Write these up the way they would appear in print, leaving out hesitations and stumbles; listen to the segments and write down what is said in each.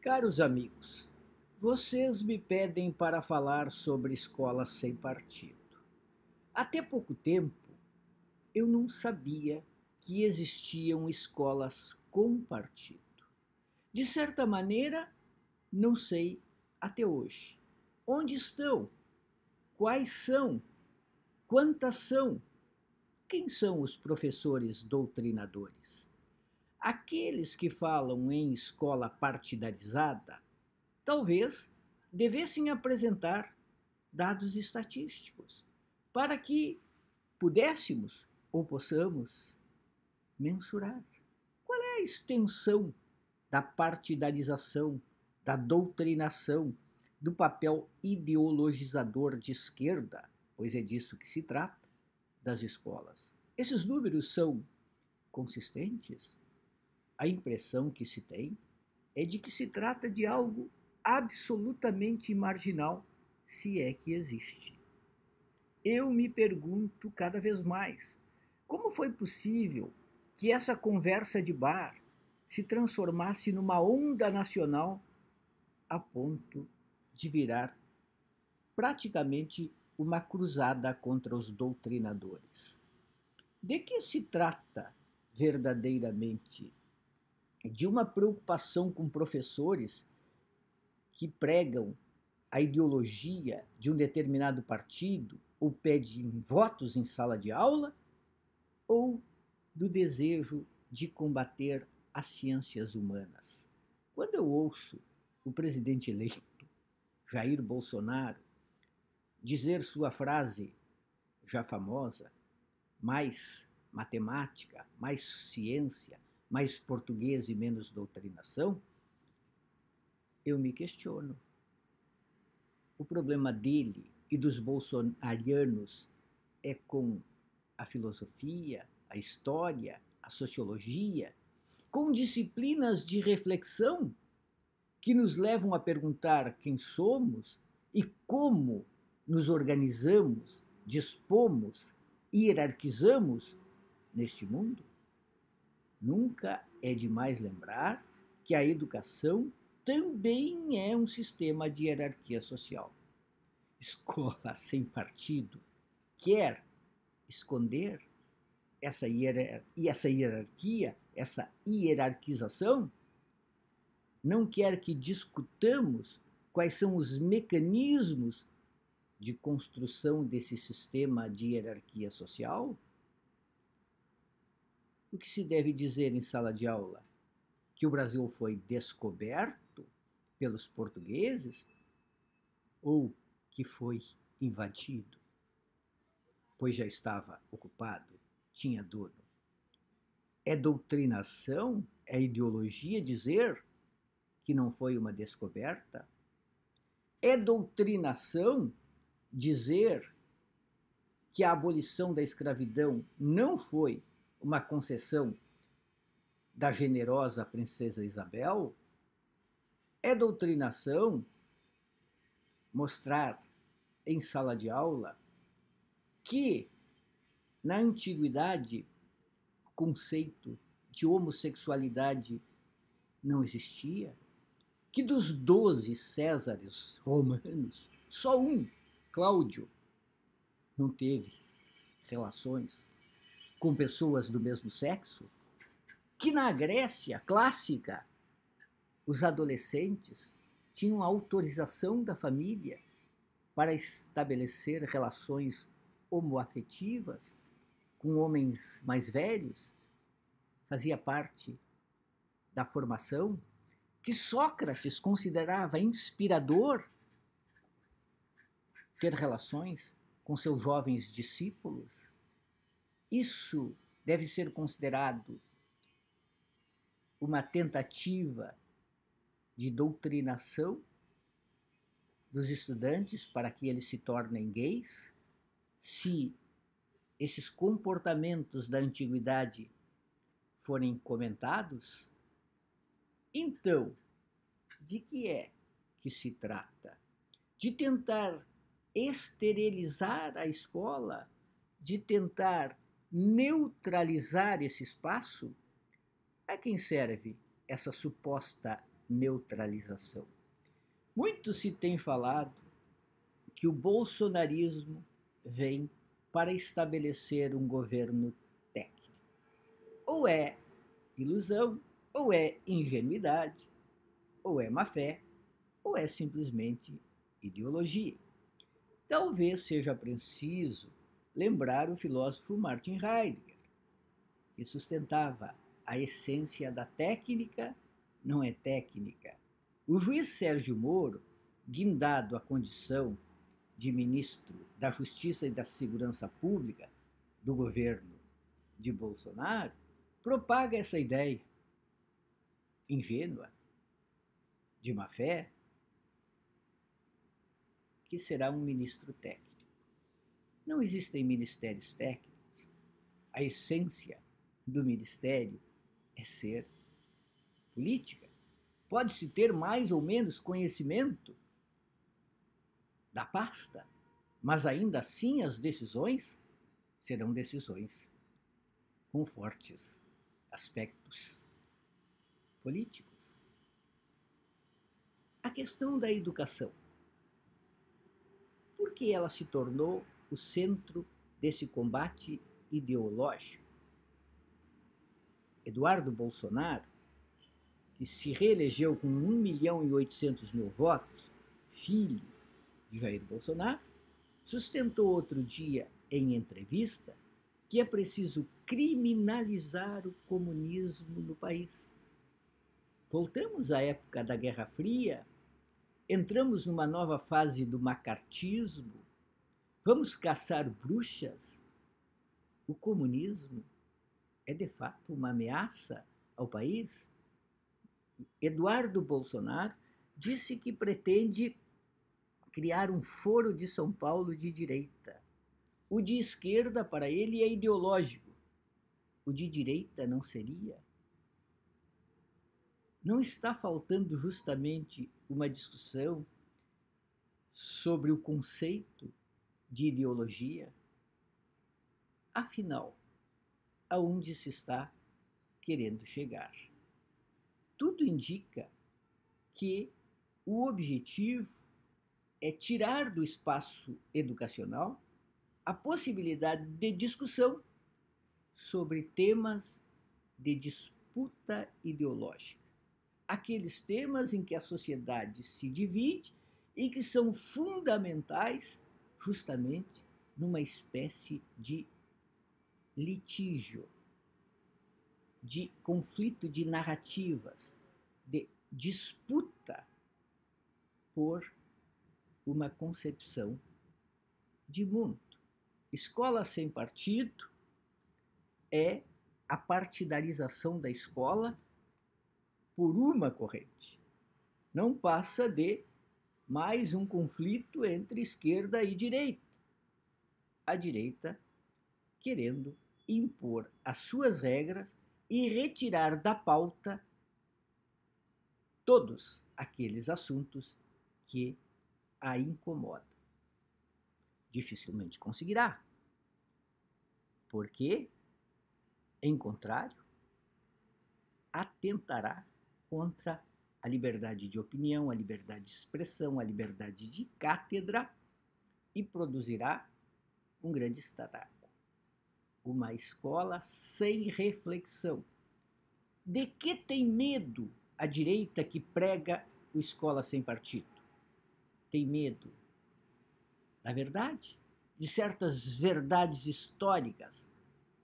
Caros amigos, vocês me pedem para falar sobre escolas sem partido. Até pouco tempo, eu não sabia que existiam escolas com partido. De certa maneira, não sei até hoje. Onde estão? Quais são? Quantas são? Quem são os professores doutrinadores? Aqueles que falam em escola partidarizada talvez devessem apresentar dados estatísticos para que pudéssemos ou possamos mensurar qual é a extensão da partidarização, da doutrinação, do papel ideologizador de esquerda, pois é disso que se trata, das escolas. Esses números são consistentes? A impressão que se tem é de que se trata de algo absolutamente marginal, se é que existe. Eu me pergunto cada vez mais, como foi possível que essa conversa de bar se transformasse numa onda nacional a ponto de virar praticamente uma cruzada contra os doutrinadores? De que se trata verdadeiramente? De uma preocupação com professores que pregam a ideologia de um determinado partido ou pedem votos em sala de aula, ou do desejo de combater as ciências humanas? Quando eu ouço o presidente eleito, Jair Bolsonaro, dizer sua frase já famosa, mais matemática, mais ciência, mais português e menos doutrinação, eu me questiono. O problema dele e dos bolsonarianos é com a filosofia, a história, a sociologia, com disciplinas de reflexão que nos levam a perguntar quem somos e como nos organizamos, dispomos, hierarquizamos neste mundo? Nunca é demais lembrar que a educação também é um sistema de hierarquia social. Escola sem partido quer esconder essa hierarquia, essa hierarquização? Não quer que discutamos quais são os mecanismos de construção desse sistema de hierarquia social? O que se deve dizer em sala de aula? Que o Brasil foi descoberto pelos portugueses ou que foi invadido, pois já estava ocupado, tinha dono? É doutrinação, é ideologia dizer que não foi uma descoberta? É doutrinação dizer que a abolição da escravidão não foi uma concessão da generosa princesa Isabel? É doutrinação mostrar em sala de aula que na antiguidade o conceito de homossexualidade não existia? Que dos 12 Césares romanos, só um, Cláudio, não teve relações com pessoas do mesmo sexo? Que na Grécia clássica os adolescentes tinham autorização da família para estabelecer relações homoafetivas com homens mais velhos? Fazia parte da formação que Sócrates considerava inspirador ter relações com seus jovens discípulos? Isso deve ser considerado uma tentativa de doutrinação dos estudantes para que eles se tornem gays? Se esses comportamentos da antiguidade forem comentados, então, de que é que se trata? De tentar esterilizar a escola? De tentar neutralizar esse espaço? A quem serve essa suposta neutralização. Muito se tem falado que o bolsonarismo vem para estabelecer um governo técnico. Ou é ilusão, ou é ingenuidade, ou é má-fé, ou é simplesmente ideologia. Talvez seja preciso lembrar o filósofo Martin Heidegger, que sustentava a essência da técnica não é técnica. O juiz Sérgio Moro, guindado à condição de ministro da Justiça e da Segurança Pública do governo de Bolsonaro, propaga essa ideia ingênua, de má-fé, que será um ministro técnico. Não existem ministérios técnicos. A essência do ministério é ser política. Pode-se ter mais ou menos conhecimento da pasta, mas ainda assim as decisões serão decisões com fortes aspectos políticos. A questão da educação. Por que ela se tornou o centro desse combate ideológico? Eduardo Bolsonaro, que se reelegeu com 1.800.000 votos, filho de Jair Bolsonaro, sustentou outro dia em entrevista que é preciso criminalizar o comunismo no país. Voltamos à época da Guerra Fria, entramos numa nova fase do macartismo, vamos caçar bruxas. O comunismo é de fato uma ameaça ao país? Eduardo Bolsonaro disse que pretende criar um foro de São Paulo de direita. O de esquerda, para ele, é ideológico. O de direita não seria? Não está faltando justamente uma discussão sobre o conceito de ideologia? Afinal, aonde se está querendo chegar? Tudo indica que o objetivo é tirar do espaço educacional a possibilidade de discussão sobre temas de disputa ideológica. Aqueles temas em que a sociedade se divide e que são fundamentais justamente numa espécie de litígio, de conflito de narrativas, de disputa por uma concepção de mundo. Escola sem partido é a partidarização da escola por uma corrente. Não passa de mais um conflito entre esquerda e direita. A direita querendo impor as suas regras e retirar da pauta todos aqueles assuntos que a incomodam. Dificilmente conseguirá, porque, em contrário, atentará contra a liberdade de opinião, a liberdade de expressão, a liberdade de cátedra e produzirá um grande estrago. Uma escola sem reflexão. De que tem medo a direita que prega o escola sem partido? Tem medo da verdade, de certas verdades históricas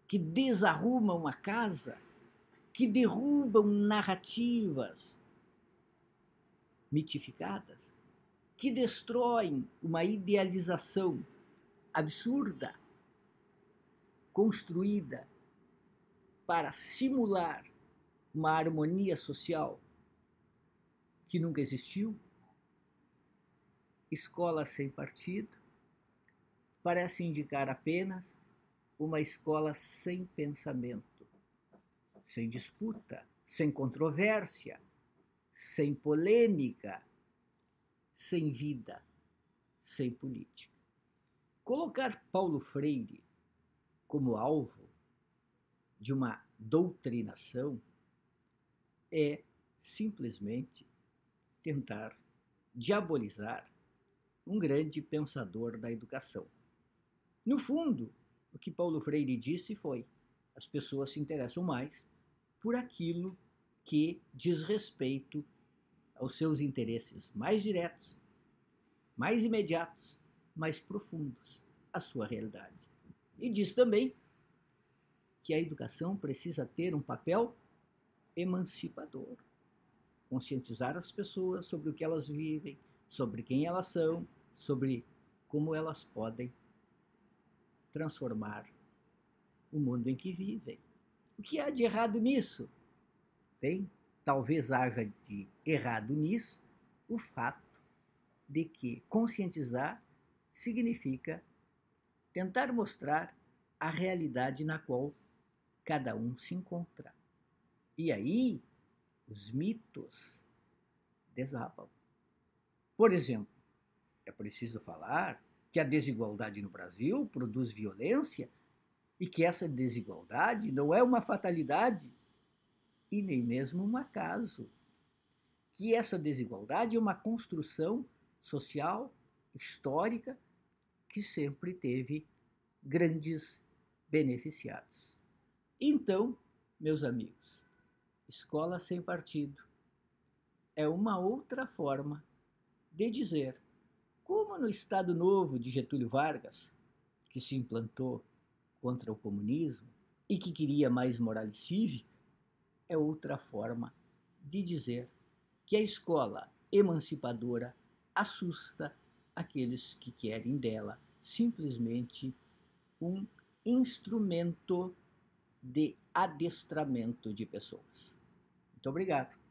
que desarrumam a casa, que derrubam narrativas mitificadas, que destroem uma idealização absurda, construída para simular uma harmonia social que nunca existiu. Escola sem partido parece indicar apenas uma escola sem pensamento, sem disputa, sem controvérsia, sem polêmica, sem vida, sem política. Colocar Paulo Freire como alvo de uma doutrinação é simplesmente tentar diabolizar um grande pensador da educação. No fundo, o que Paulo Freire disse foi: as pessoas se interessam mais por aquilo que diz respeito aos seus interesses mais diretos, mais imediatos, mais profundos, à sua realidade. E diz também que a educação precisa ter um papel emancipador, conscientizar as pessoas sobre o que elas vivem, sobre quem elas são, sobre como elas podem transformar o mundo em que vivem. O que há de errado nisso? Bem, talvez haja de errado nisso o fato de que conscientizar significa tentar mostrar a realidade na qual cada um se encontra. E aí, os mitos desabam. Por exemplo, é preciso falar que a desigualdade no Brasil produz violência e que essa desigualdade não é uma fatalidade e nem mesmo um acaso. Que essa desigualdade é uma construção social, histórica, que sempre teve grandes beneficiados. Então, meus amigos, escola sem partido é uma outra forma de dizer, como no Estado Novo de Getúlio Vargas, que se implantou contra o comunismo e que queria mais moral e cívica, é outra forma de dizer que a escola emancipadora assusta aqueles que querem dela simplesmente um instrumento de adestramento de pessoas. Muito obrigado.